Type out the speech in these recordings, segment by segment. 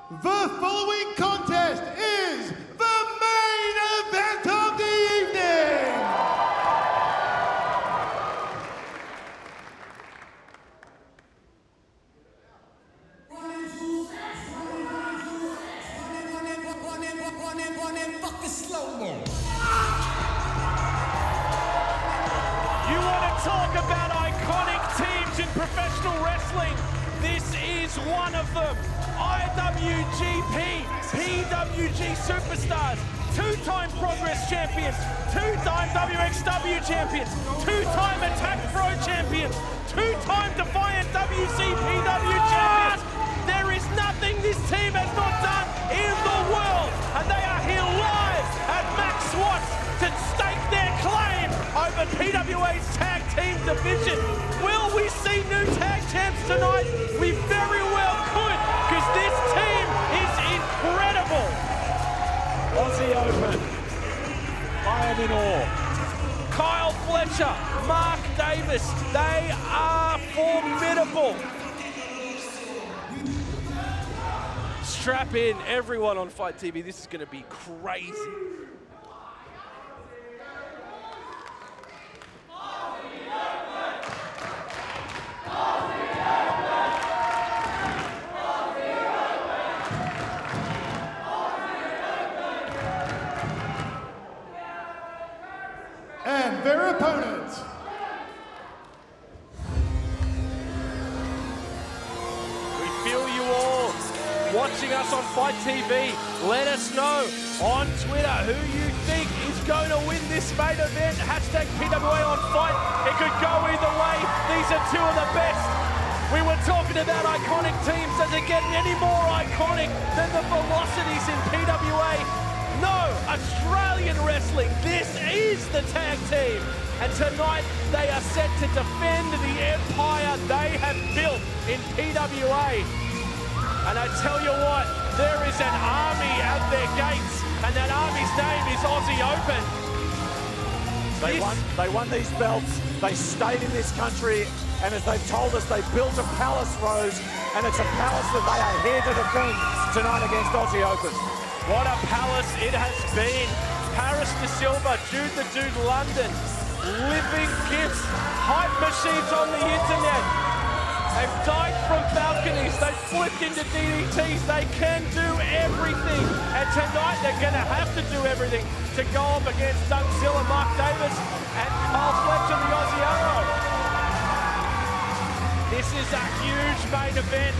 The following contest is the main event of the evening. You want to talk about iconic teams in professional wrestling? This is one of them. IWGP, PWG superstars, two-time Progress champions, two-time WXW champions, two-time Attack Pro champions, two-time Defiant WCPW champions. There is nothing this team has not done in the world, and they are here live at Max Watts to stake their claim over PWA's tag team division. Will we see new tag champs tonight? We very well could, because this team is incredible. Aussie Open. I am in awe. Kyle Fletcher, Mark Davis, they are formidable. Strap in, everyone on Fight TV. This is going to be crazy. And their opponents. We feel you all watching us on Fight TV. Let us know on Twitter who you think is going to win this main event. Hashtag PWA on Fight. It could go either way. These are two of the best. We were talking about iconic teams. Does it get any more iconic than the Velocities in PWA? No, Australian wrestling. This is the tag team. And tonight they are set to defend the empire they have built in PWA. And I tell you what, there is an army at their gates, and that army's name is Aussie Open. They won these belts, they stayed in this country, and as they've told us, they built a palace, Rose, and it's a palace that they are here to defend tonight against Aussie Open. What a palace it has been. Paris De Silva, Jude the Dude London, living gifts, hype machines on the internet. They've died from balconies, they've flipped into DDTs, they can do everything. And tonight they're gonna have to do everything to go up against Doug Zilla, Mark Davis, and Kyle Fletcher, the Aussie Arrow. This is a huge main event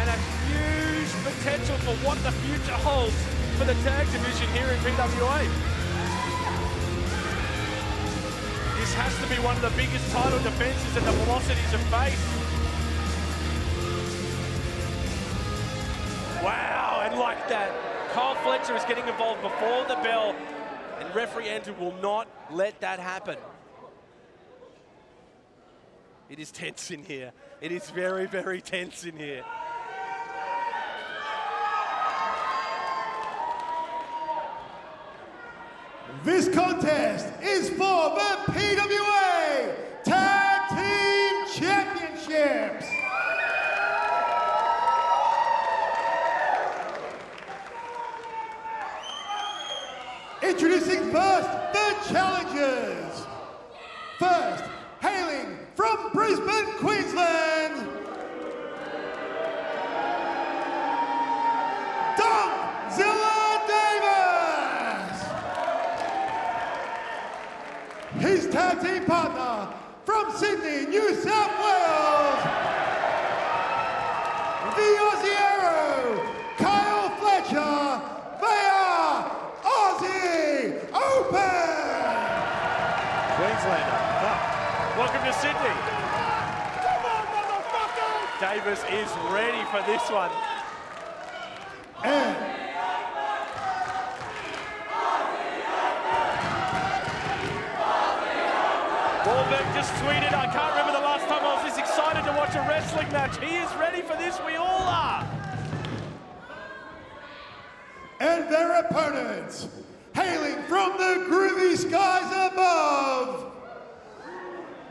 and a huge potential for what the future holds for the tag division here in PWA. This has to be one of the biggest title defenses that the Velocities have faced. Wow, and like that, Kyle Fletcher is getting involved before the bell, and referee Andrew will not let that happen. It is tense in here. It is very, very tense in here. This contest is for the PWA Tag Team Championships. Introducing first, the challengers. First, hailing from Brisbane, Queensland, Zilla Davis. His tag team partner from Sydney, New South Wales, the Aussie Arrow, Kyle Fletcher. They are Aussie Open. Queenslander. Welcome to Sydney. Come on, motherfucker! Davis is ready for this one. And Wahlberg just tweeted, I can't remember the last time I was this excited to watch a wrestling match. He is ready for this, we all are. And their opponents, hailing from the groovy skies above,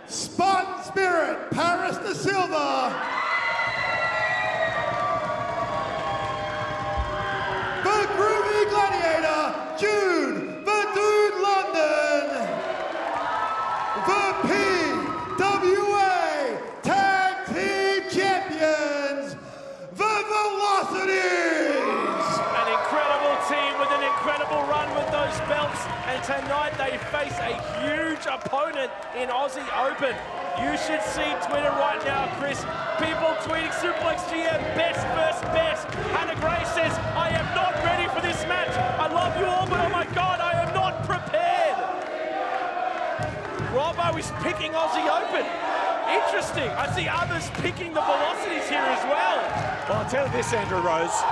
Spartan Spirit, Paris De Silva, those belts, and tonight they face a huge opponent in Aussie Open. You should see Twitter right now, Chris. People tweeting Suplex GM, best versus best. Hannah Gray says, I am not ready for this match. I love you all, but oh my God, I am not prepared. Robbo is picking Aussie Open. Interesting. I see others picking the Velocities here as well. Well, I'll tell you this, Andrew Rose.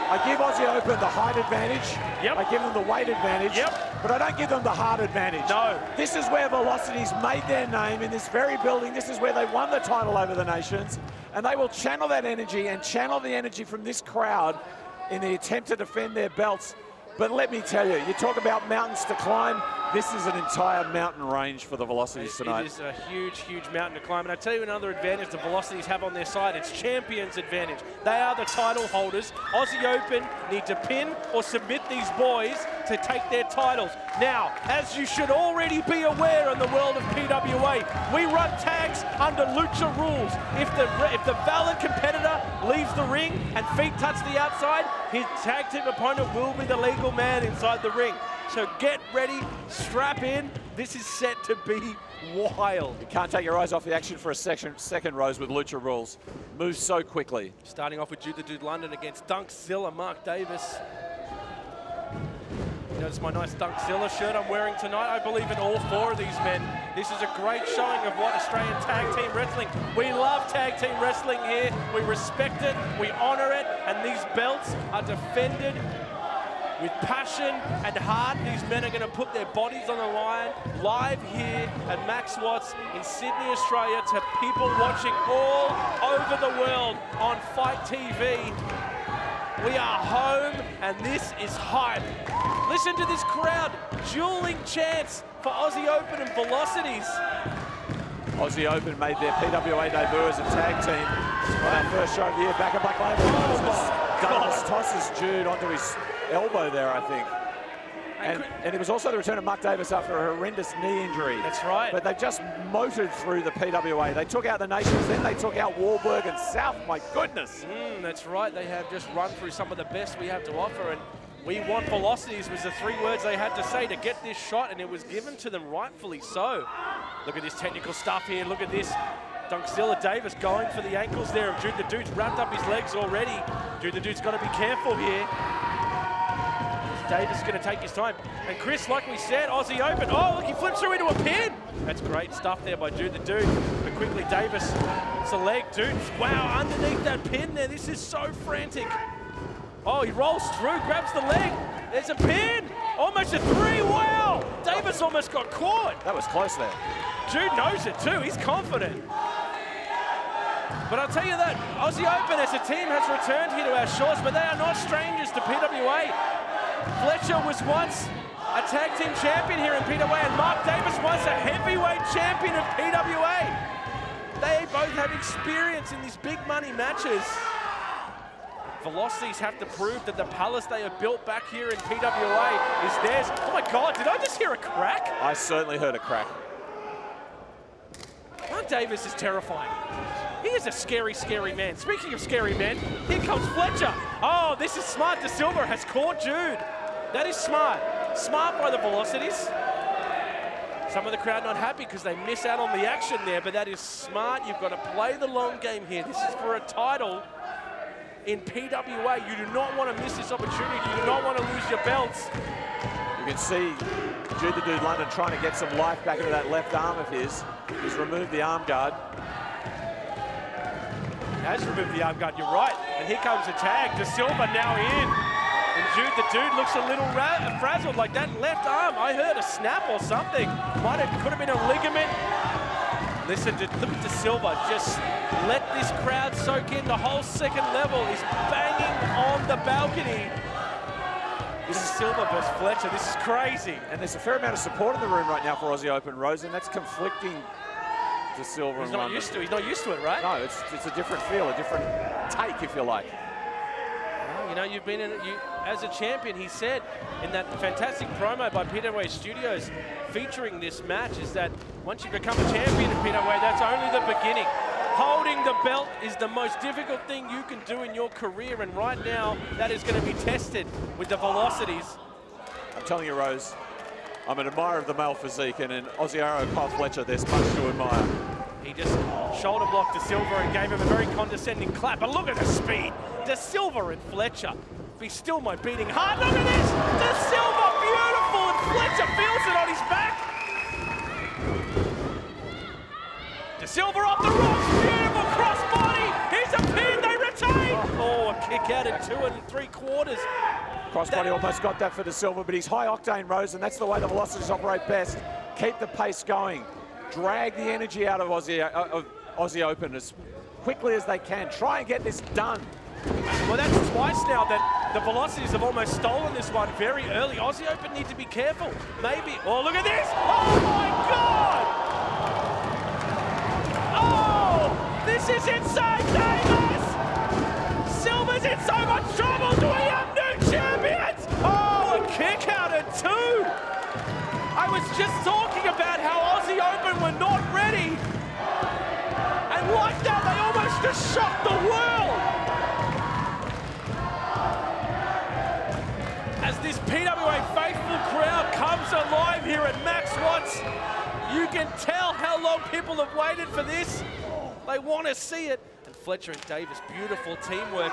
I give Aussie Open the height advantage. Yep. I give them the weight advantage. Yep. But I don't give them the heart advantage. No. This is where Velocities made their name, in this very building. This is where they won the title over the nations. And they will channel that energy and channel the energy from this crowd in the attempt to defend their belts. But let me tell you talk about mountains to climb. This is an entire mountain range for the Velocities tonight. It is a huge, huge mountain to climb. And I tell you another advantage the Velocities have on their side. It's champions advantage. They are the title holders. Aussie Open need to pin or submit these boys to take their titles. Now, as you should already be aware in the world of PWA, we run tags under lucha rules. If the valid competitor leaves the ring and feet touch the outside, his tag team opponent will be the legal man inside the ring. So get ready, strap in. This is set to be wild. You can't take your eyes off the action for a second, Rose, with lucha rules. Moves so quickly. Starting off with Jude the Dude London against Dunkzilla, Mark Davis. You notice my nice Dunkzilla shirt I'm wearing tonight. I believe in all four of these men. This is a great showing of what Australian tag team wrestling. We love tag team wrestling here. We respect it, we honor it, and these belts are defended with passion and heart. These men are going to put their bodies on the line live here at Max Watts in Sydney, Australia, to people watching all over the world on Fight TV. We are home, and this is hype. Listen to this crowd, dueling chants for Aussie Open and Velocities. Aussie Open made their PWA debut as a tag team on our first show of the year back at Black Label. Oh my Davis God. tosses Jude onto his elbow there, I think. And it was also the return of Mark Davis after a horrendous knee injury. That's right. But they just motored through the PWA. They took out the nations, then they took out Warburg and South. My goodness. That's right. They have just run through some of the best we have to offer, and we want Velocities was the 3 words they had to say to get this shot, and it was given to them rightfully so. Look at this technical stuff here. Look at this. Dunkzilla Davis going for the ankles there of Jude the Dude's wrapped up his legs already. Jude the Dude's got to be careful here. Davis is going to take his time. And Chris, like we said, Aussie Open. Oh, look, he flips through into a pin. That's great stuff there by Jude the Dude. But quickly, Davis, it's a leg. Dude, wow, underneath that pin there. This is so frantic. Oh, he rolls through, grabs the leg. There's a pin. Almost a 3. Wow. Davis almost got caught. That was close there. Jude knows it too. He's confident. But I'll tell you that Aussie Open as a team has returned here to our shores, but they are not strangers to PWA. Fletcher was once a tag team champion here in PWA, and Mark Davis was a heavyweight champion of PWA. They both have experience in these big money matches. Velocities have to prove that the palace they have built back here in PWA is theirs. Oh my God, did I just hear a crack? I certainly heard a crack. Mark Davis is terrifying. He is a scary, scary man. Speaking of scary men, here comes Fletcher. Oh, this is smart. De Silva has caught Jude. That is smart. Smart by the Velocities. Some of the crowd not happy because they miss out on the action there, but that is smart. You've got to play the long game here. This is for a title in PWA. You do not want to miss this opportunity. You do not want to lose your belts. You can see Jude the Dude London trying to get some life back into that left arm of his. He's removed the arm guard. Has removed the arm guard, you're right. And here comes a tag. De Silva now in. And Jude the Dude looks a little frazzled, like that left arm. I heard a snap or something. Could have been a ligament. Listen, look at De Silva. Just let this crowd soak in. The whole second level is banging on the balcony. This is Silva versus Fletcher. This is crazy. And there's a fair amount of support in the room right now for Aussie Open, Rose, and that's conflicting De Silva. He's not used to it. He's not used to it, right? No, it's a different feel, a different take, if you like. Well, you know, you've been in it as a champion. He said in that fantastic promo by PWA Studios featuring this match is that once you become a champion in PWA, that's only the beginning. Holding the belt is the most difficult thing you can do in your career, and right now that is going to be tested with the Velocities. telling you, Rose, I'm an admirer of the male physique, and in Aussie Arrow Kyle Fletcher, there's much to admire. He just shoulder blocked De Silva and gave him a very condescending clap. But look at the speed. De Silva and Fletcher. Be still my beating heart. Look at this. De Silva, beautiful, and Fletcher feels it on his back. De Silva off the rocks. Beautiful crossbody. Here's a pin. They retain. Oh, a kick out in 2 3/4. Crossbody almost got that for De Silva, but he's high octane, Rose, and that's the way the Velocities operate best. Keep the pace going. Drag the energy out of Aussie Open as quickly as they can. Try and get this done. Well, that's twice now that the Velocities have almost stolen this one very early. Aussie Open need to be careful. Maybe. Oh, look at this. Oh, my God. Oh, this is insane, Davis. Silver's in so much trouble. Do we have new champions? Oh, a kick out at 2. I was just talking about how Aussie Open were not ready. And like that, they almost just shocked the world. As this PWA faithful crowd comes alive here at Max Watts, you can tell how long people have waited for this. They want to see it. And Fletcher and Davis, beautiful teamwork.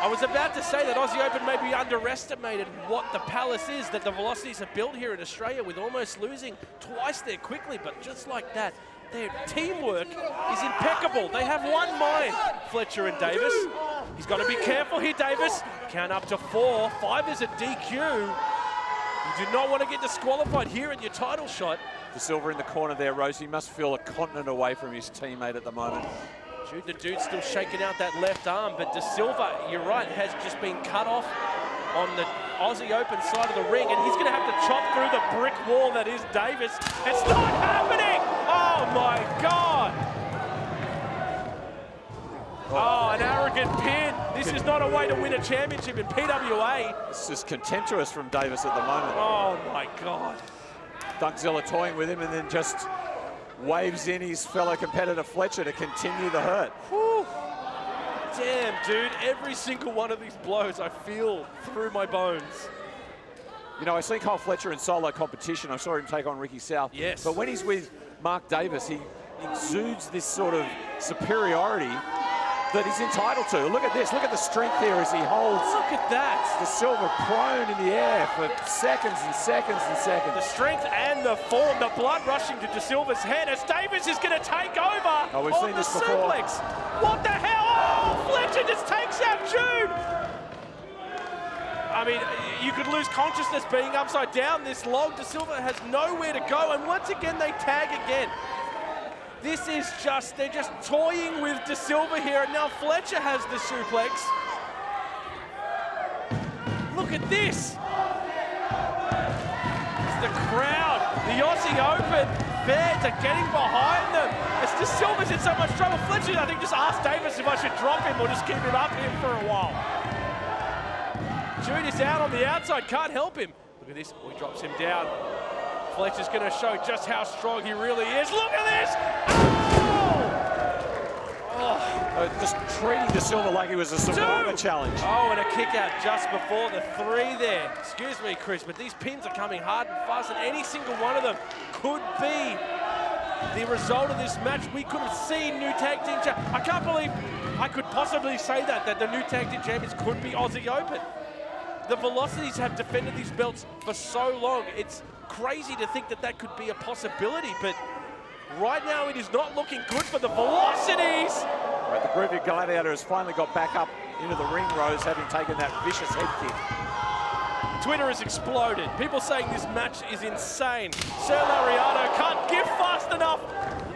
I was about to say that Aussie Open may be underestimated what the palace is that the Velocities have built here in Australia, with almost losing twice there quickly, but just like that, their teamwork is impeccable. They have one mind, Fletcher and Davis. He's got to be careful here, Davis. Count up to 4. 5 is a DQ. You do not want to get disqualified here in your title shot. De Silva in the corner there, Rose. He must feel a continent away from his teammate at the moment. Jude the Dude's still shaking out that left arm, but De Silva, you're right, has just been cut off on the Aussie Open side of the ring, and he's going to have to chop through the brick wall that is Davis. It's not happening! Oh my God! Oh, an arrogant pin. This is not a way to win a championship in PWA. This is contemptuous from Davis at the moment. Oh my God. Dunkzilla toying with him and then just waves in his fellow competitor Fletcher to continue the hurt. Whew. Damn, dude, every single one of these blows I feel through my bones. You know, I see Kyle Fletcher in solo competition. I saw him take on Ricky South. Yes. But when he's with Mark Davis, he exudes this sort of superiority that he's entitled to. Look at this. Look at the strength here as he holds. Look at that. De Silva prone in the air for seconds and seconds and seconds. The strength and the form, the blood rushing to De Silva's head as Davis is going to take over. Oh, we've seen this before. Suplex. What the hell? Oh, Fletcher just takes out Jude. I mean, you could lose consciousness being upside down this long. De Silva has nowhere to go, and once again they tag again. This is just, they're just toying with De Silva here, and now Fletcher has the suplex. Look at this. It's the crowd, the Aussie Open fans are getting behind them. As De Silva's in so much trouble, Fletcher, I think, just asked Davis if I should drop him or just keep him up here for a while. Jude is out on the outside, can't help him. Look at this, oh, he drops him down. Fletcher's going to show just how strong he really is. Look at this! Oh! Just treating De Silva like he was a survivor challenge. Oh, and a kick out just before the 3 there. Excuse me, Chris, but these pins are coming hard and fast, and any single one of them could be the result of this match. We could have seen new tag team champions. I can't believe I could possibly say that the new tag team champions could be Aussie Open. The Velocities have defended these belts for so long. It's crazy to think that that could be a possibility, but right now it is not looking good for the Velocities. Right, the Groovy Gladiator has finally got back up into the ring, Rose, having taken that vicious head kick. Twitter has exploded. People saying this match is insane. Sir Lariano can't give fast enough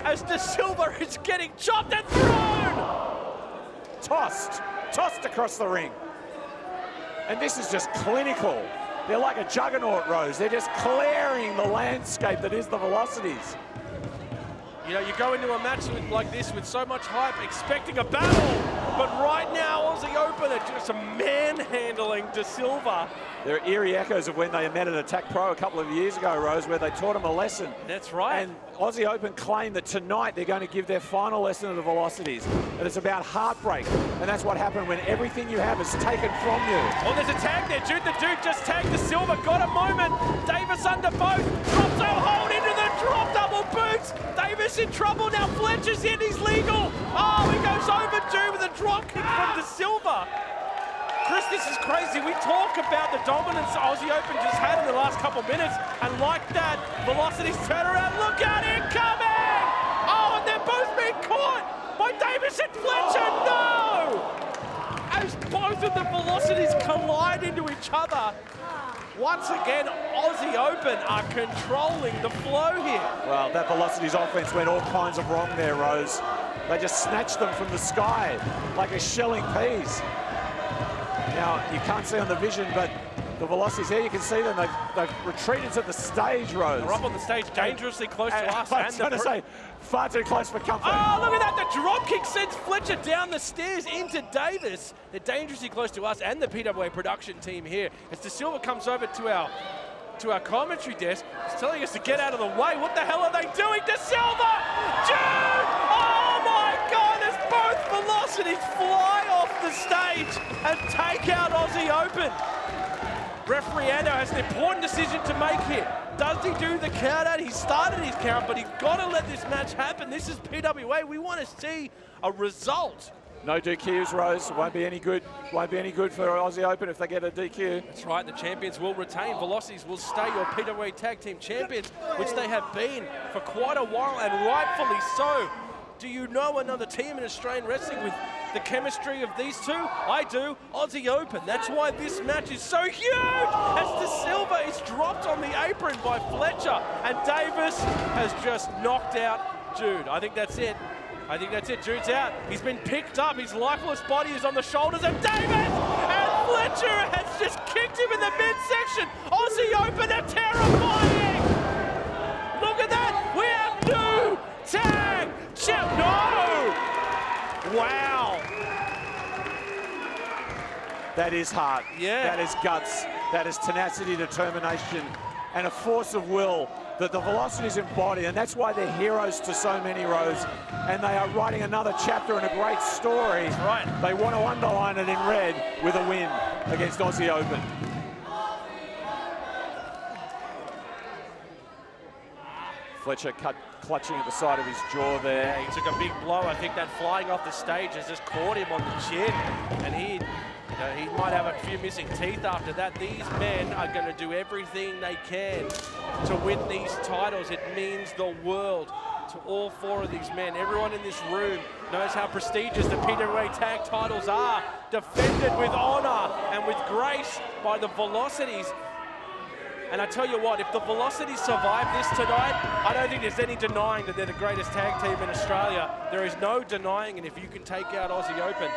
as De Silva is getting chopped and thrown. Tossed across the ring. And this is just clinical. They're like a juggernaut, Rose. They're just clearing the landscape that is the Velocities. You know, you go into a match like this with so much hype, expecting a battle. But right now, Aussie Open are just manhandling De Silva. There are eerie echoes of when they met at Attack Pro a couple of years ago, Rose, where they taught him a lesson. That's right. And Aussie Open claim that tonight they're going to give their final lesson to the Velocities. And it's about heartbreak. And that's what happened when everything you have is taken from you. Oh, there's a tag there, Jude. The dude just tagged De Silva. Got a moment. Davis under both. Drops a hold into the drop double boots. Davis in trouble now. Fletcher's in. He's legal. Oh, he goes over Jude with a drop kick from De Silva. Chris, this is crazy. We talk about the dominance Aussie Open just had in the last couple of minutes, and like that, Velocities turn around. Look at it coming! Oh, and they're both being caught by Davis and Fletcher. No! As both of the Velocities collide into each other, once again, Aussie Open are controlling the flow here. Well, that Velocities offense went all kinds of wrong there, Rose. They just snatched them from the sky like a shelling peas. Now, you can't see on the vision, but the Velocities here, you can see them. They've retreated to the stage, Rose. They're up on the stage, dangerously close to us. I was going to say, far too close for comfort. Oh, look at that. The drop kick sends Fletcher down the stairs into Davis. They're dangerously close to us and the PWA production team here. As De Silva comes over to our commentary desk, he's telling us to get out of the way. What the hell are they doing? De Silva! Jude! Oh my God, as both Velocities fly off the stage and take out Aussie Open. Referee Ando has an important decision to make here. Does he do the count out? He started his count, but he's got to let this match happen. This is PWA. We want to see a result. No DQs, Rose. Won't be any good. Won't be any good for Aussie Open if they get a DQ. That's right. The champions will retain. Velocities will stay your PWA Tag Team Champions, which they have been for quite a while, and rightfully so. Do you know another team in Australian wrestling with the chemistry of these two? I do. Aussie Open. That's why this match is so huge. As De Silva is dropped on the apron by Fletcher, and Davis has just knocked out Jude. I think that's it. I think that's it. Jude's out. He's been picked up. His lifeless body is on the shoulders of Davis, and Fletcher has just kicked him in the midsection. Aussie Open are terrifying. Look at that. We have new tag champ. No! Wow. That is heart. Yeah. That is guts. That is tenacity, determination, and a force of will that the Velocities embody, and that's why they're heroes to so many, Rose. And they are writing another chapter in a great story. That's right. They want to underline it in red with a win against Aussie Open. Fletcher clutching at the side of his jaw there. Yeah, he took a big blow. I think that flying off the stage has just caught him on the chin, and he might have a few missing teeth after that. These men are going to do everything they can to win these titles. It means the world to all four of these men. Everyone in this room knows how prestigious the PWA tag titles are, defended with honor and with grace by the Velocities. And I tell you what, if the Velocities survive this tonight, I don't think there's any denying that they're the greatest tag team in Australia. There is no denying, and if you can take out Aussie Open,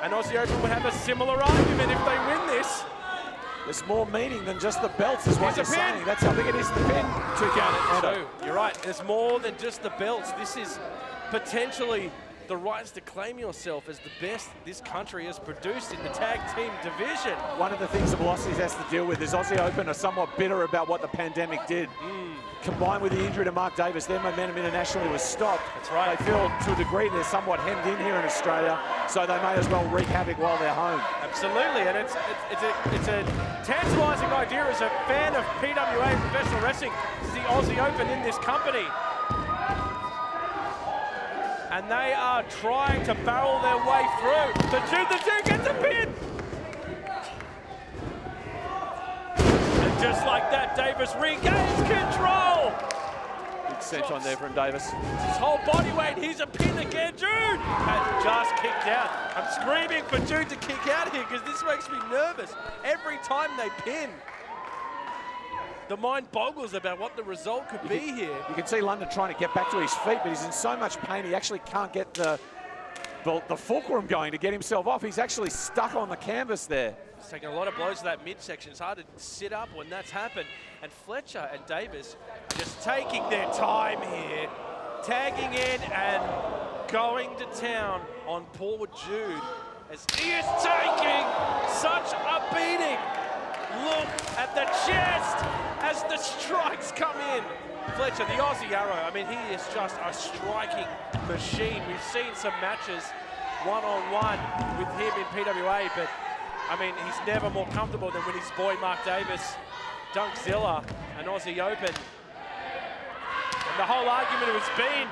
and Aussie Open would have a similar argument if they win this. There's more meaning than just the belts, is what you're saying. That's how big it is, the pin. So, you're right, there's more than just the belts. This is potentially the rights to claim yourself as the best this country has produced in the tag team division. One of the things the Velocities has to deal with is Aussie Open are somewhat bitter about what the pandemic did. Combined with the injury to Mark Davis, their momentum internationally was stopped. That's right. They feel, to a degree, they're somewhat hemmed in here in Australia, so they may as well wreak havoc while they're home. Absolutely, and it's a tantalising idea as a fan of PWA and professional wrestling to see Aussie Open in this company. And they are trying to barrel their way through. The Dude gets a pin! And just like that, Davis regains control! Big cinch on there from Davis. His whole body weight, he's a pin again. Jude has just kicked out. I'm screaming for Jude to kick out here because this makes me nervous. Every time they pin, the mind boggles about what the result could be here. You can see London trying to get back to his feet, but he's in so much pain he actually can't get the fulcrum going to get himself off. He's actually stuck on the canvas there. He's taking a lot of blows to that midsection. It's hard to sit up when that's happened. And Fletcher and Davis just taking their time here, tagging in and going to town on poor Jude as he is taking such a beating. Look at the chest as the strikes come in. Fletcher, the Aussie Arrow, I mean, he is just a striking machine. We've seen some matches one-on-one with him in PWA, but I mean, he's never more comfortable than when his boy Mark Davis, Dunkzilla, and Aussie Open. And the whole argument has been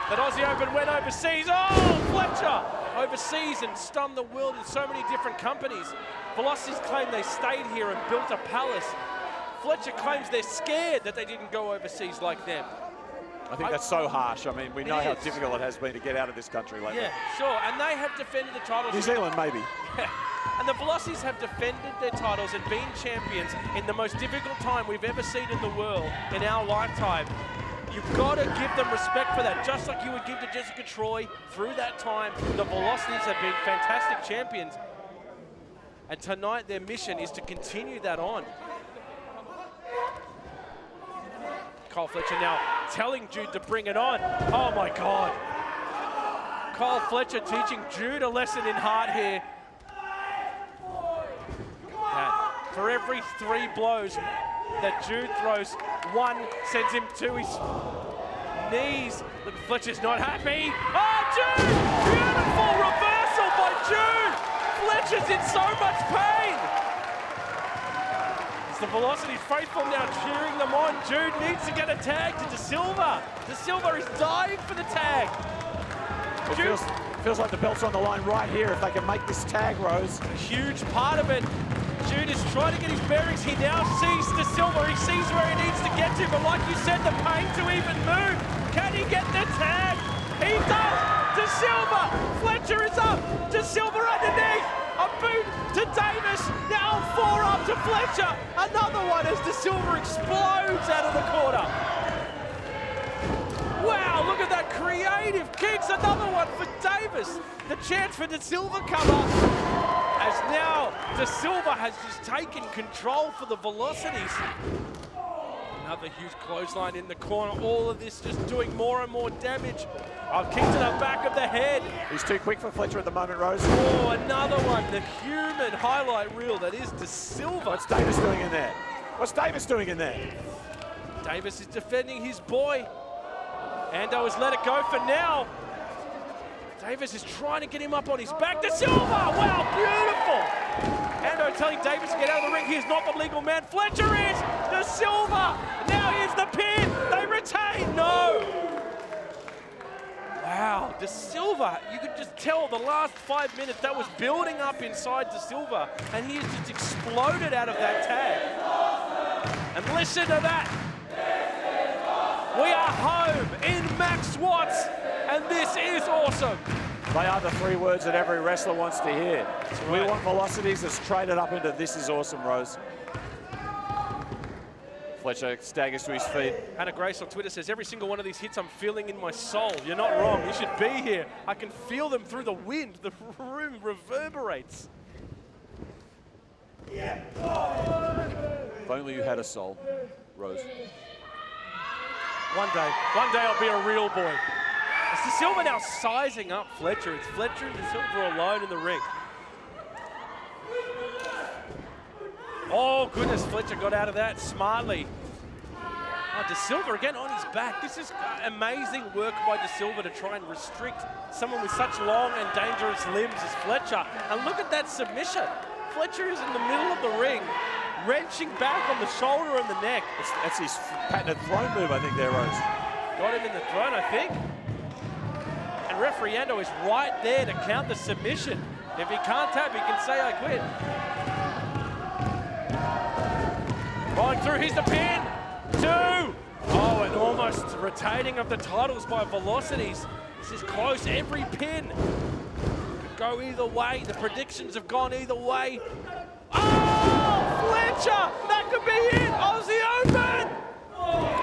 that Aussie Open went overseas. Oh, Fletcher! Overseas and stunned the world in so many different companies. Velocities claim they stayed here and built a palace. Fletcher claims they're scared that they didn't go overseas like them. I think that's so harsh. I mean, we know how difficult it has been to get out of this country lately. Yeah, sure, and they have defended the titles. New Zealand, maybe. And the Velocities have defended their titles and been champions in the most difficult time we've ever seen in the world in our lifetime. You've got to give them respect for that, just like you would give to Jessica Troy through that time. The Velocities have been fantastic champions. And tonight their mission is to continue that on. Kyle Fletcher now telling Jude to bring it on. Oh my God. Kyle Fletcher teaching Jude a lesson in heart here. For every 3 blows that Jude throws, 1 sends him to his knees. Look, Fletcher's not happy. Oh, Jude! Beautiful reversal by Jude! Fletcher's in so much pain! It's the Velocity faithful now cheering them on. Jude needs to get a tag to De Silva. De Silva is dying for the tag. It feels like the belt's on the line right here if they can make this tag, Rose. A huge part of it. Jude is trying to get his bearings. He now sees De Silva. He sees where he needs to get to, but like you said, the pain to even move. Can he get the tag? He does. De Silva. Fletcher is up. De Silva underneath. A boot to Davis. Now 4 up to Fletcher. Another one as De Silva explodes out of the corner. Wow, look at that creative kicks. Another one for Davis. The chance for De Silva come up. As now De Silva has just taken control for the Velocities. Another huge clothesline in the corner. All of this just doing more and more damage. Oh, kick to the back of the head. He's too quick for Fletcher at the moment, Rose. Oh, another one. The human highlight reel that is De Silva. What's Davis doing in there? What's Davis doing in there? Davis is defending his boy. Ando has let it go for now. Davis is trying to get him up on his back. De Silva! Wow, beautiful! Ando telling Davis to get out of the ring. He is not the legal man. Fletcher is! De Silva! Now here's the pin! They retain! No! Wow, De Silva, you could just tell the last 5 minutes that was building up inside De Silva, and he has just exploded out of that tag. And listen to that! We are home in Max Watts, and this is awesome. They are the 3 words that every wrestler wants to hear. Right. We want Velocities that's traded up into this is awesome, Rose. Fletcher staggers to his feet. Hannah Grace on Twitter says, every single one of these hits I'm feeling in my soul. You're not wrong, you should be here. I can feel them through the wind. The room reverberates. If only you had a soul, Rose. One day I'll be a real boy. It's De Silva now sizing up Fletcher. It's Fletcher and De Silva alone in the ring. Oh goodness, Fletcher got out of that smartly. Oh, De Silva again on his back. This is amazing work by De Silva to try and restrict someone with such long and dangerous limbs as Fletcher. And look at that submission. Fletcher is in the middle of the ring, wrenching back on the shoulder and the neck. That's his patented throne move, I think, there, Rose. Got him in the throne, I think. And referee Ando is right there to count the submission. If he can't tap, he can say, I quit. Going through, here's the pin. 2. Oh, and almost retaining of the titles by Velocities. This is close, every pin could go either way. The predictions have gone either way. Oh, Fletcher, that could be it, Aussie Open!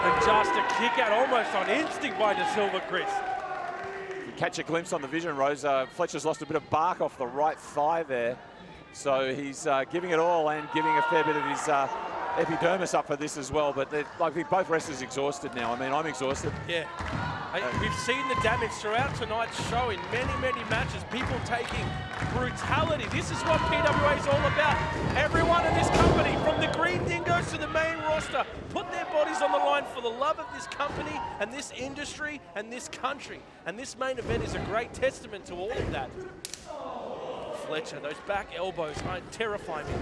And just a kick out almost on instinct by De Silva, Chris. You catch a glimpse on the vision, Rose. Fletcher's lost a bit of bark off the right thigh there. So he's giving it all and giving a fair bit of his epidermis up for this as well. But I think both wrestlers exhausted now. I mean, I'm exhausted. Yeah. We've seen the damage throughout tonight's show in many, many matches. People taking brutality. This is what PWA is all about. Everyone in this company, from the Green Dingoes to the main roster, put their bodies on the line for the love of this company and this industry and this country. And this main event is a great testament to all of that. Fletcher, those back elbows terrify me.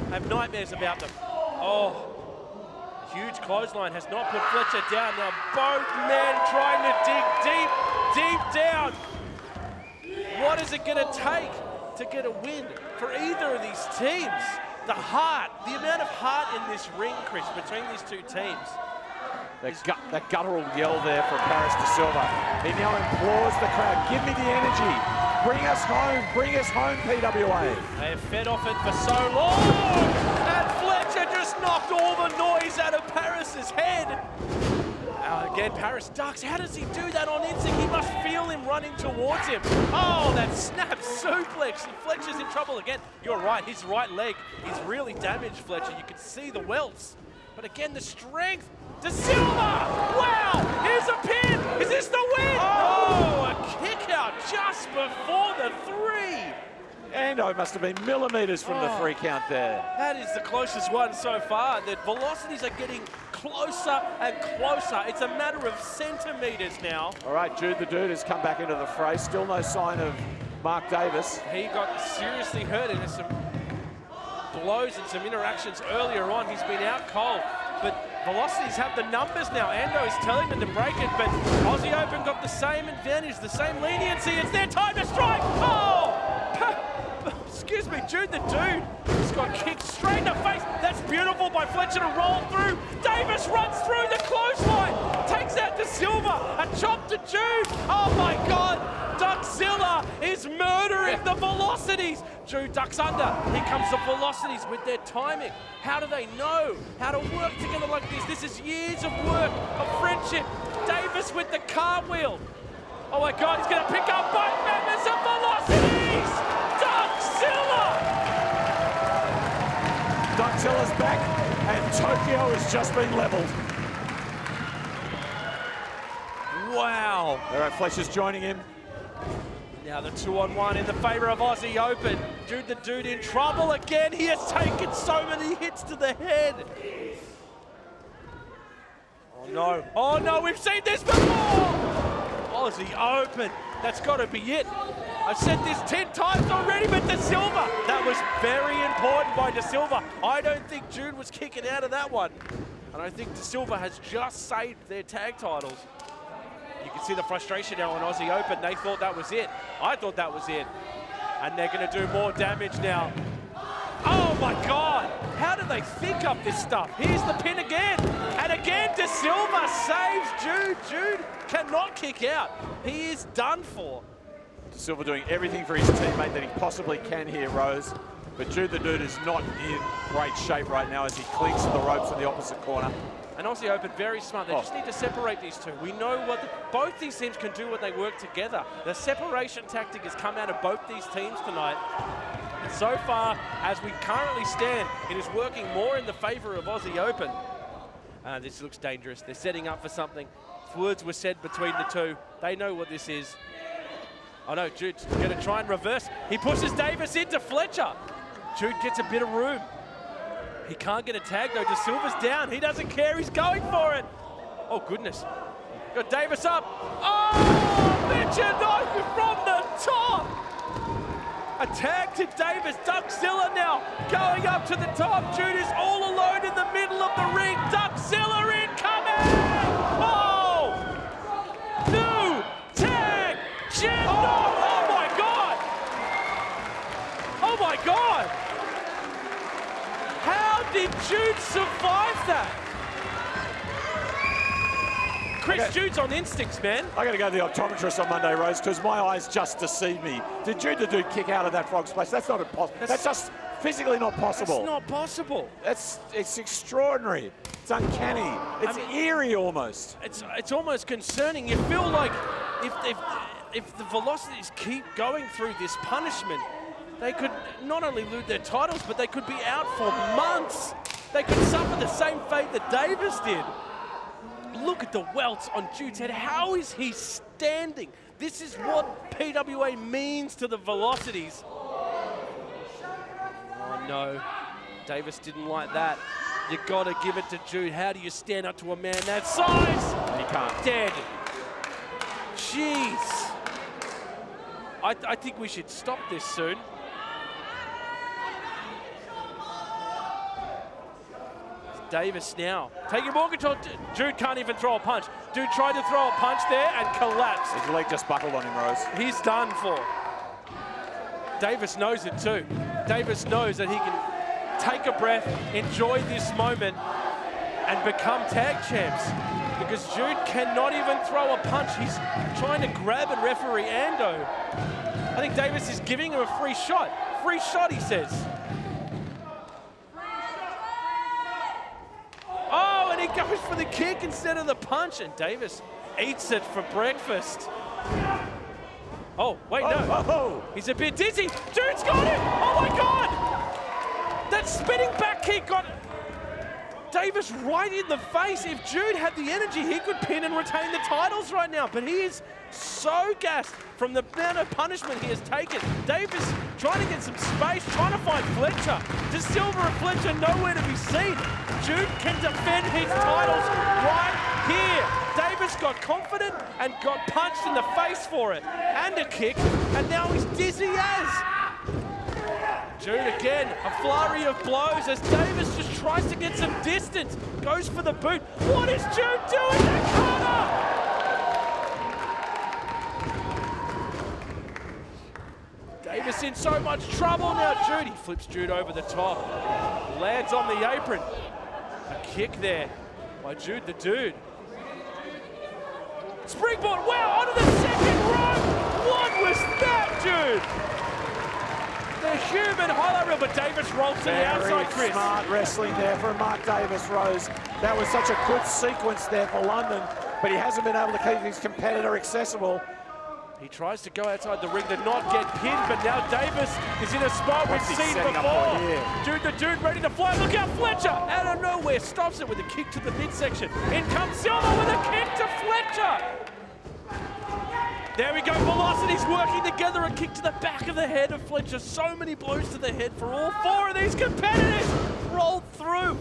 I have nightmares about them. Oh. Huge clothesline has not put Fletcher down. Now both men trying to dig deep, deep down. What is it going to take to get a win for either of these teams? The heart, the amount of heart in this ring, Chris, between these two teams. That guttural yell there from Paris De Silva. He now implores the crowd, give me the energy. Bring us home, PWA. They have fed off it for so long. And Fletcher just knocked all the noise out of Paris's head. Now again, Paris ducks. How does he do that on instinct? He must feel him running towards him. Oh, that snap suplex. Fletcher's in trouble again. You're right, his right leg is really damaged, Fletcher. You can see the welts. But again, the strength. De Silva! Wow! Here's a pin! Is this the win? Oh, a kick out just before the 3. Ando must have been millimeters from the 3 count there. That is the closest one so far. The velocities are getting closer and closer. It's a matter of centimeters now. All right, Jude the Dude has come back into the fray. Still no sign of Mark Davis. He got seriously hurt and there's some blows and some interactions earlier on. He's been out cold. But Velocities have the numbers now. Ando is telling them to break it, but Aussie Open got the same advantage, the same leniency. It's their time to strike. Oh! Excuse me, Jude the Dude just got kicked straight in the face. That's beautiful by Fletcher to roll through. Davis runs through the clothesline, takes out De Silva, a chop to Jude. Oh my God, Duckzilla is murdering the Velocities. Jude ducks under. Here comes the Velocities with their timing. How do they know how to work together like this? This is years of work, of friendship. Davis with the cartwheel. Oh my God, he's gonna pick up both members of Velocities! Duckzilla! Duckzilla's back, and Tokyo has just been leveled. Wow. All right, Fletcher's joining him. Now the 2-on-1 in the favor of Aussie Open. Jude the Dude in trouble again. He has taken so many hits to the head. Oh no. Oh no, we've seen this before! Aussie Open. That's got to be it. I've said this 10 times already, but De Silva. That was very important by De Silva. I don't think Jude was kicking out of that one. And I think De Silva has just saved their tag titles. You can see the frustration now on Aussie Open. They thought that was it. I thought that was it. And they're going to do more damage now. Oh my God. How do they think up this stuff? Here's the pin again. And again, De Silva saves Jude. Jude cannot kick out. He is done for. De Silva doing everything for his teammate that he possibly can here, Rose. But Jude the Dude is not in great shape right now as he clings to the ropes in the opposite corner. And Aussie Open, very smart. They just need to separate these two. We know what both these teams can do when they work together. The separation tactic has come out of both these teams tonight. And so far, as we currently stand, it is working more in the favor of Aussie Open. This looks dangerous. They're setting up for something. Words were said between the two. They know what this is. Oh no, Jude's going to try and reverse. He pushes Davis into Fletcher. Jude gets a bit of room. He can't get a tag though. De Silva's down. He doesn't care. He's going for it. Oh goodness. Got Davis up. Oh, Michinoku from the top. A tag to Davis. Duckzilla now going up to the top. Jude is all alone in the middle of the ring. Duckzilla incoming. Oh, new tag. Oh my God. Oh my God. How did Jude survive that? Chris, Jude's on instincts, man. I got to go to the optometrist on Monday, Rose, because my eyes just deceived me. Did Jude the Dude kick out of that frog splash? That's not impossible. That's just physically not possible. It's not possible. It's extraordinary. It's uncanny. It's eerie almost. It's almost concerning. You feel like if the Velocities keep going through this punishment, they could not only lose their titles, but they could be out for months. They could suffer the same fate that Davis did. look at the welts on Jude's head. How is he standing? This is what PWA means to the Velocities. Oh no, Davis didn't like that. You gotta give it to Jude. How do you stand up to a man that size? He can't. Dead. Jeez. I think we should stop this soon. Davis now taking more control. Jude can't even throw a punch. Jude tried to throw a punch there and collapsed. His leg just buckled on him, Rose. He's done for. Davis knows it too. Davis knows that he can take a breath, enjoy this moment, and become tag champs. Because Jude cannot even throw a punch. He's trying to grab and referee Ando. I think Davis is giving him a free shot. Free shot, he says. Oh, and he goes for the kick instead of the punch, and Davis eats it for breakfast. Oh, wait, no. He's a bit dizzy. Jude's got it! Oh my God! That spinning back kick got Davis right in the face. If Jude had the energy, he could pin and retain the titles right now, but he is so gassed from the amount of punishment he has taken. Davis trying to get some space, trying to find Fletcher. De Silva and Fletcher nowhere to be seen. Jude can defend his titles right here. Davis got confident and got punched in the face for it, and a kick, and now he's dizzy as. Jude again, a flurry of blows as Davis just tries to get some distance. Goes for the boot. What is Jude doing? The cutter! Davis in so much trouble now. Jude, he flips Jude over the top. Lands on the apron. A kick there by Jude the Dude. Springboard, wow, onto the second rope. What was that, Jude? The human highlight reel, but Davis rolls to the outside, Chris. Very smart wrestling there from Mark Davis, Rose. That was such a good sequence there for London, but he hasn't been able to keep his competitor accessible. He tries to go outside the ring to not get pinned, but now Davis is in a spot we've seen before. Jude the Dude ready to fly. Look out, Fletcher! Out of nowhere, stops it with a kick to the midsection. In comes Silva with a kick to Fletcher. There we go, Velocities working together, a kick to the back of the head of Fletcher. So many blows to the head for all four of these competitors. Rolled through.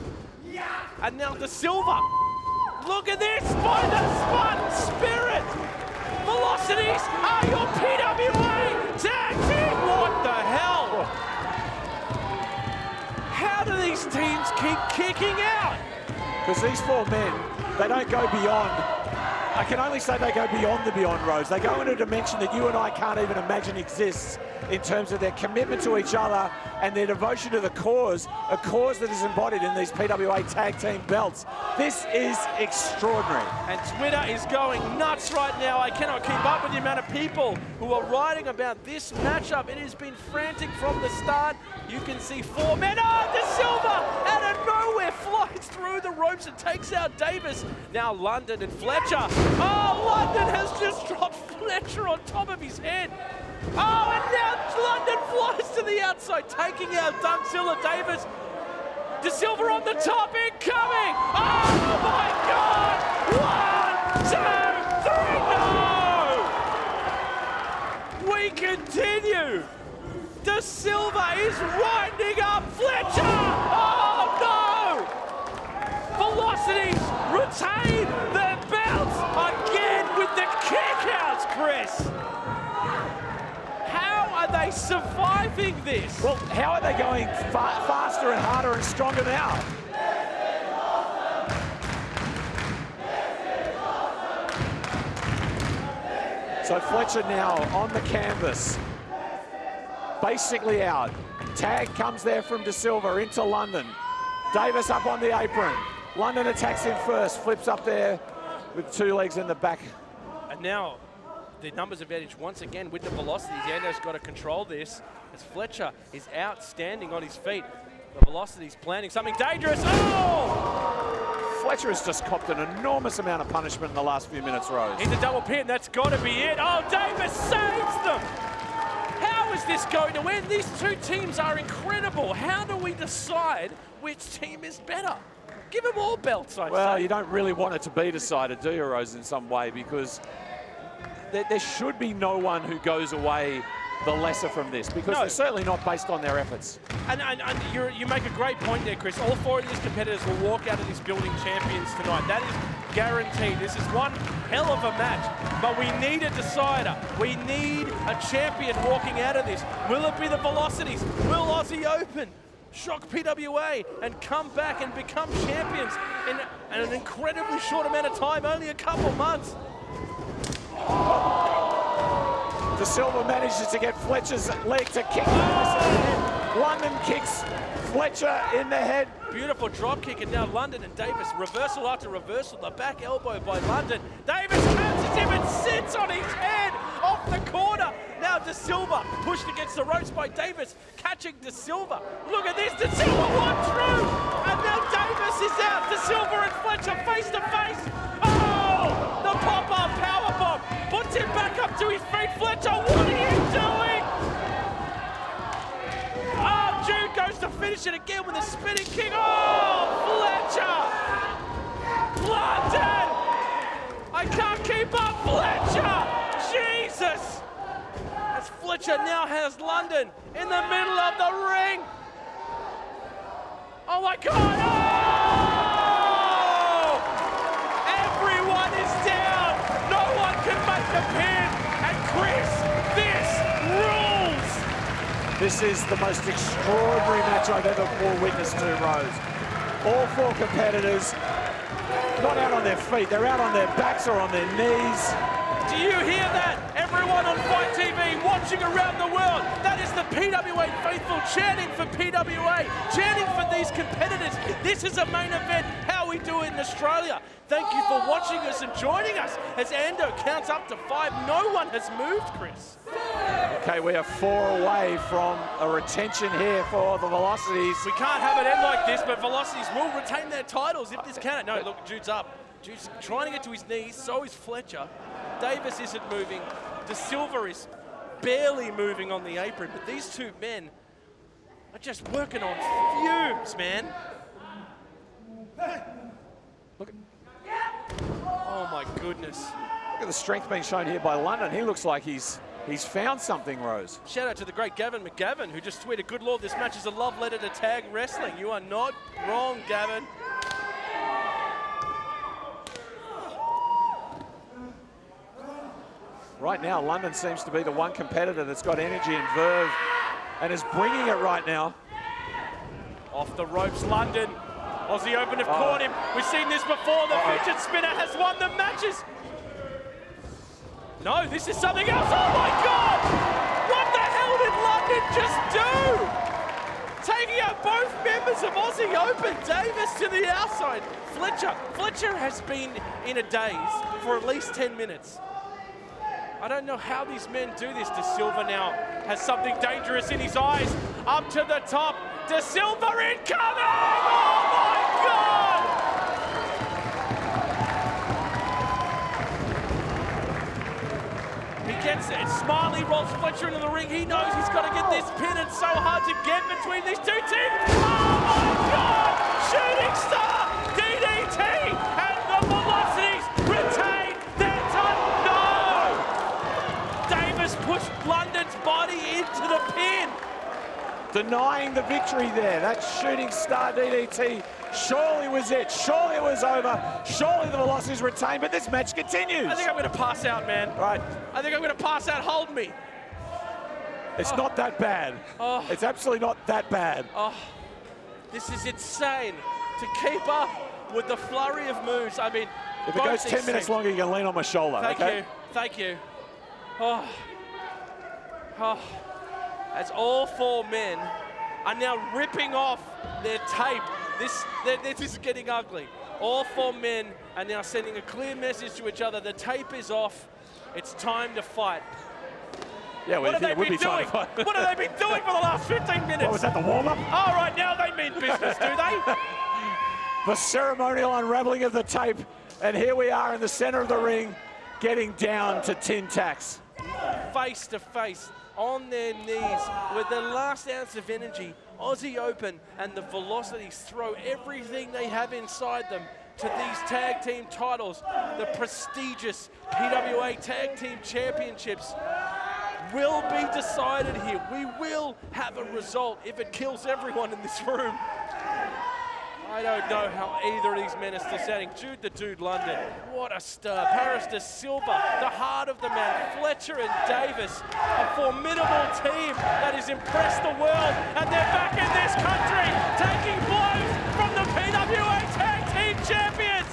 And now De Silva. Look at this, by the spot, Spirit. Velocities are your PWA tag team. What the hell? How do these teams keep kicking out? Because these four men, they don't go beyond. I can only say they go beyond the beyond, Rose. They go into a dimension that you and I can't even imagine exists in terms of their commitment to each other and their devotion to the cause, a cause that is embodied in these PWA tag team belts. This is extraordinary. And Twitter is going nuts right now. I cannot keep up with the amount of people who are writing about this matchup. It has been frantic from the start. You can see four men. Oh, De Silva out of nowhere flies through the ropes and takes out Davis. Now London and Fletcher. Oh, London has just dropped Fletcher on top of his head. Oh, and now London flies to the outside, taking out Dunkzilla Davis. De Silva on the top, incoming! Oh my God! 1, 2, 3, no! We continue! De Silva is winding up Fletcher! Oh no! Velocities retain their belts again with the kickouts, Chris! Are they surviving this? Well, how are they going faster and harder and stronger now? So Fletcher now on the canvas, basically out. Tag comes there from De Silva into London. Davis up on the apron. London attacks him first, flips up there with two legs in the back. And now the numbers advantage once again with the Velocities. Ando's got to control this as Fletcher is outstanding on his feet. The Velocities planning something dangerous. Oh! Fletcher has just copped an enormous amount of punishment in the last few minutes, Rose. He's a double pin. That's got to be it. Oh, Davis saves them. How is this going to end? These two teams are incredible. How do we decide which team is better? Give them all belts, I Well, say. you don't really want it to be decided, do you, Rose, in some way? Because there should be no one who goes away the lesser from this, because they're certainly not based on their efforts. And you make a great point there, Chris. All four of these competitors will walk out of this building champions tonight. That is guaranteed. This is one hell of a match, but we need a decider. We need a champion walking out of this. Will it be the Velocities? Will Aussie Open shock PWA and come back and become champions in an incredibly short amount of time, only a couple months? De Silva manages to get Fletcher's leg to kick. London kicks Fletcher in the head. Beautiful drop kick, and now London and Davis, reversal after reversal. The back elbow by London. Davis catches him and sits on his head off the corner. Now De Silva pushed against the ropes by Davis, catching De Silva. Look at this, De Silva one through, and now Davis is out. De Silva and Fletcher face to face. Oh, the pop-up powerbomb puts him back up to his feet. Fletcher, what are you doing? Oh, Jude goes to finish it again with a spinning kick. Oh, Fletcher! London! I can't keep up, Fletcher! Jesus! As Fletcher now has London in the middle of the ring. Oh my God! Oh! Everyone is down. No one can make a pin. And Chris, this rules. This is the most extraordinary match I've ever witnessed to, Rose. All four competitors not out on their feet, they're out on their backs or on their knees. Do you hear that? Everyone on Fight TV watching around the world. That is the PWA faithful chanting for PWA, chanting for these competitors. This is a main event, how we do it in Australia. Thank you for watching us and joining us as Ando counts up to 5. No one has moved, Chris. Okay, we are 4 away from a retention here for the Velocities. We can't have it end like this, but Velocities will retain their titles if this can. No, look, Jude's up. Jude's trying to get to his knees, so is Fletcher. Davis isn't moving. De Silva is barely moving on the apron, but these two men are just working on fumes, man. Look at, Oh my goodness. look at the strength being shown here by London. He looks like he's found something, Rose. Shout out to the great Gavin McGavin, who just tweeted, "Good Lord, this match is a love letter to tag wrestling." You are not wrong, Gavin. Right now, London seems to be the one competitor that's got energy and verve and is bringing it right now. Off the ropes, London. Aussie Open have caught him. We've seen this before. The fidget spinner has won the matches. No, this is something else. Oh my God! What the hell did London just do? Taking out both members of Aussie Open. Davis to the outside. Fletcher has been in a daze for at least 10 minutes. I don't know how these men do this. De Silva now has something dangerous in his eyes. Up to the top. De Silva incoming! Oh my God! He gets it. Smiley rolls Fletcher into the ring. He knows he's got to get this pin. It's so hard to get between these two teams. Oh my God! Shooting star! DDT! And the Velocities retain their title. No! Davis pushed London's body into the pin. Denying the victory there. That shooting star DDT surely was it. Surely it was over. Surely the Velocities retained, but this match continues. I think I'm going to pass out, man. Right. I think I'm going to pass out. Hold me. It's not that bad. It's absolutely not that bad. This is insane to keep up with the flurry of moves. I mean, If it goes 10 minutes longer, you can lean on my shoulder. Thank you. Oh. As all 4 men are now ripping off their tape. This is getting ugly. All 4 men are now sending a clear message to each other. The tape is off. It's time to fight. Yeah, What have they been doing? What have they been doing for the last 15 minutes? What was that, the warm-up? All right, now they mean business, do they? The ceremonial unraveling of the tape. And here we are in the center of the ring, getting down to tin tacks. Face to face, on their knees, with the last ounce of energy Aussie Open and the Velocities throw everything they have inside them to these tag team titles, the prestigious PWA Tag Team Championships will be decided here. We will have a result if it kills everyone in this room. I don't know how either of these men are still standing. Jude the Dude London, what a star. Paris de Silva, the heart of the man. Fletcher and Davis, a formidable team that has impressed the world, and they're back in this country, taking blows from the PWA Tag Team Champions.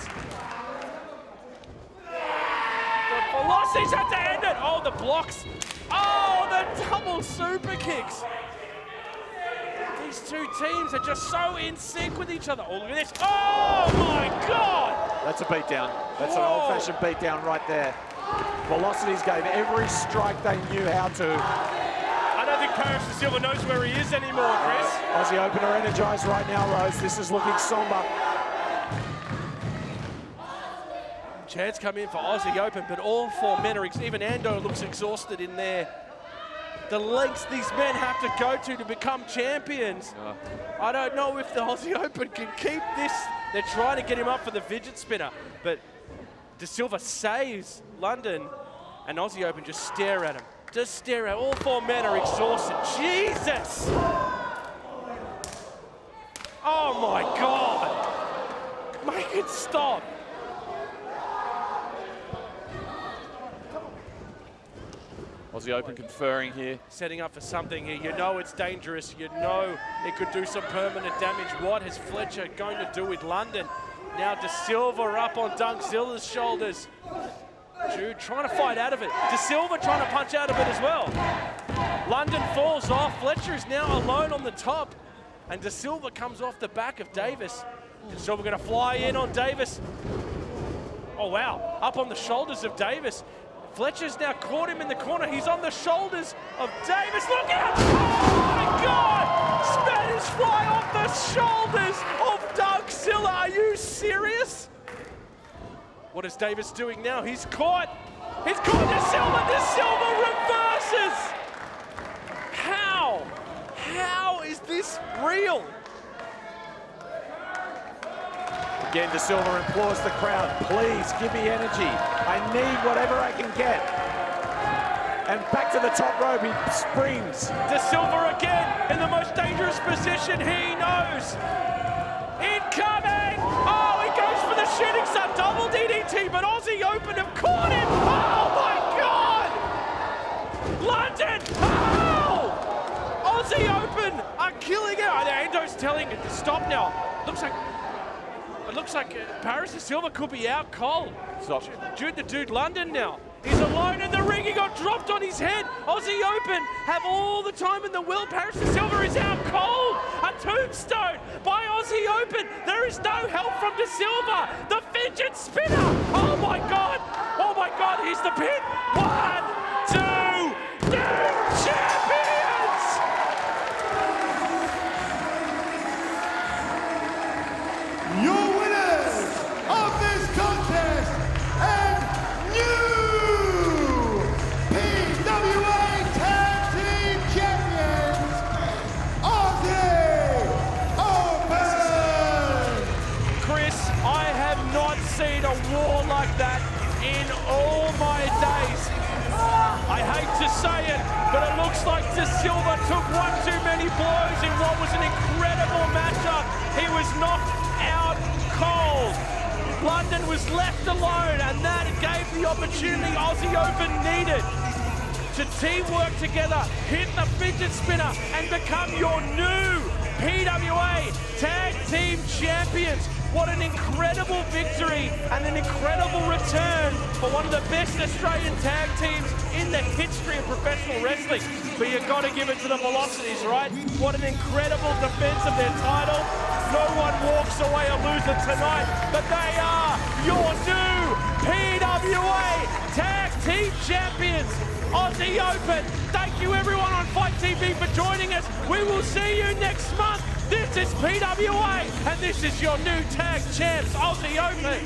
The Velocities had to end it. Oh, the blocks. Oh, the double super kicks. These two teams are just so in sync with each other. Oh, look at this. Oh, my God. That's a beatdown. That's an old-fashioned beatdown right there. Velocities gave every strike they knew how to. I don't think Paris de Silva knows where he is anymore, Chris. Aussie Open are energized right now, Rose. This is looking somber. Chance come in for Aussie Open, but all four men are, even Ando looks exhausted in there. The lengths these men have to go to become champions. I don't know if the Aussie Open can keep this. They're trying to get him up for the fidget spinner, but De Silva saves London, and Aussie Open just stare at him. Just stare at him. All four men are exhausted. Jesus! Oh my God! Make it stop. Aussie Open conferring here. Setting up for something here. You know it's dangerous. You know it could do some permanent damage. What is Fletcher going to do with London? Now De Silva up on Dunkzilla's shoulders. Jude trying to fight out of it. De Silva trying to punch out of it as well. London falls off. Fletcher is now alone on the top. And De Silva comes off the back of Davis. De Silva going to fly in on Davis. Oh, wow. Up on the shoulders of Davis. Fletcher's now caught him in the corner. He's on the shoulders of Davis. Look out! Oh my God! Spanish fly off the shoulders of Dunkzilla. Are you serious? What is Davis doing now? He's caught. He's caught De Silva. De Silva reverses. How? How is this real? Again, De Silva implores the crowd, please give me energy. I need whatever I can get. And back to the top rope, he springs. De Silva again in the most dangerous position he knows. Incoming! Oh, he goes for the shooting star, double DDT, but Aussie Open have caught him. Oh my God! London! Oh! Aussie Open are killing it. Ando's telling it to stop now. It looks like Paris de Silva could be out cold. Stop. Jude the Dude London now. He's alone in the ring. He got dropped on his head. Aussie Open have all the time in the world. Paris de Silva is out cold. A tombstone by Aussie Open. There is no help from De Silva. The fidget spinner. Oh my God. Oh my God. Here's the pin. 1, 2, new champions. Your winners of this contest and new PWA Tag Team Champions, Aussie Open! Chris, I have not seen a war like that in all my days. I hate to say it, but it looks like De Silva took one too many blows in what was an incredible matchup. He was knocked out cold. London was left alone, and that gave the opportunity Aussie Open needed to teamwork together, hit the fidget spinner, and become your new PWA Tag Team Champions. What an incredible victory and an incredible return for one of the best Australian tag teams in the history of professional wrestling. But you've got to give it to the Velocities, right? What an incredible defense of their title. No one walks away a loser tonight, but they are your new PWA Tag Team Champions. Aussie Open. Thank you everyone on Fight TV for joining us. We will see you next month. This is PWA, and this is your new tag champs, Aussie Open.